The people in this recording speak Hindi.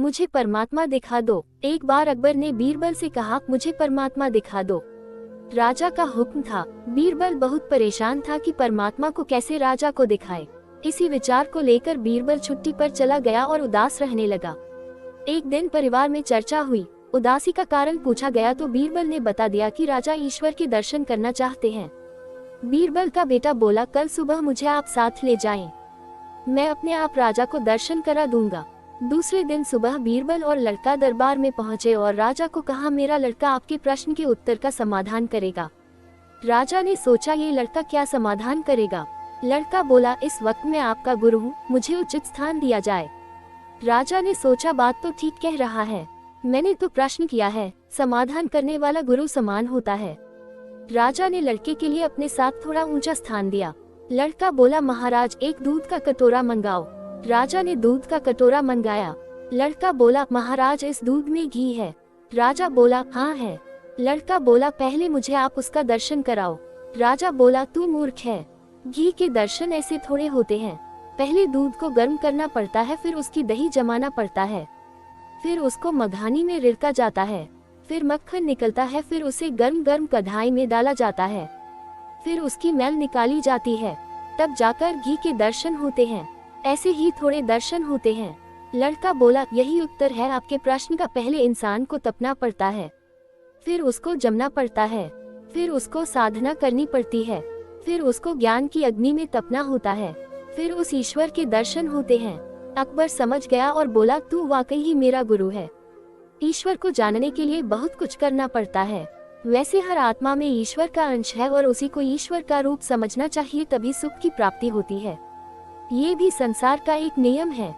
मुझे परमात्मा दिखा दो। एक बार अकबर ने बीरबल से कहा, मुझे परमात्मा दिखा दो। राजा का हुक्म था। बीरबल बहुत परेशान था कि परमात्मा को कैसे राजा को दिखाए। इसी विचार को लेकर बीरबल छुट्टी पर चला गया और उदास रहने लगा। एक दिन परिवार में चर्चा हुई। उदासी का कारण पूछा गया तो बीरबल ने बता दिया कि राजा ईश्वर के दर्शन करना चाहते हैं। बीरबल का बेटा बोला, कल सुबह मुझे आप साथ ले जाएं। मैं अपने आप राजा को दर्शन करा दूंगा। दूसरे दिन सुबह बीरबल और लड़का दरबार में पहुंचे और राजा को कहा, मेरा लड़का आपके प्रश्न के उत्तर का समाधान करेगा। राजा ने सोचा, ये लड़का क्या समाधान करेगा। लड़का बोला, इस वक्त मैं आपका गुरु हूँ, मुझे उचित स्थान दिया जाए। राजा ने सोचा, बात तो ठीक कह रहा है, मैंने तो प्रश्न किया है, समाधान करने वाला गुरु समान होता है। राजा ने लड़के के लिए अपने साथ थोड़ा ऊंचा स्थान दिया। लड़का बोला, महाराज एक दूध का कटोरा मंगाओ। राजा ने दूध का कटोरा मंगाया। लड़का बोला, महाराज इस दूध में घी है। राजा बोला, हाँ है। लड़का बोला, पहले मुझे आप उसका दर्शन कराओ। राजा बोला, तू मूर्ख है, घी के दर्शन ऐसे थोड़े होते हैं। पहले दूध को गर्म करना पड़ता है, फिर उसकी दही जमाना पड़ता है, फिर उसको मघानी में रिड़का जाता है, फिर मक्खन निकलता है, फिर उसे गर्म गर्म कढ़ाई में डाला जाता है, फिर उसकी मैल निकाली जाती है, तब जाकर घी के दर्शन होते हैं। ऐसे ही थोड़े दर्शन होते हैं। लड़का बोला, यही उत्तर है आपके प्रश्न का। पहले इंसान को तपना पड़ता है, फिर उसको जमना पड़ता है, फिर उसको साधना करनी पड़ती है, फिर उसको ज्ञान की अग्नि में तपना होता है, फिर उस ईश्वर के दर्शन होते हैं। अकबर समझ गया और बोला, तू वाकई ही मेरा गुरु है। ईश्वर को जानने के लिए बहुत कुछ करना पड़ता है। वैसे हर आत्मा में ईश्वर का अंश है और उसी को ईश्वर का रूप समझना चाहिए, तभी सुख की प्राप्ति होती है। ये भी संसार का एक नियम है।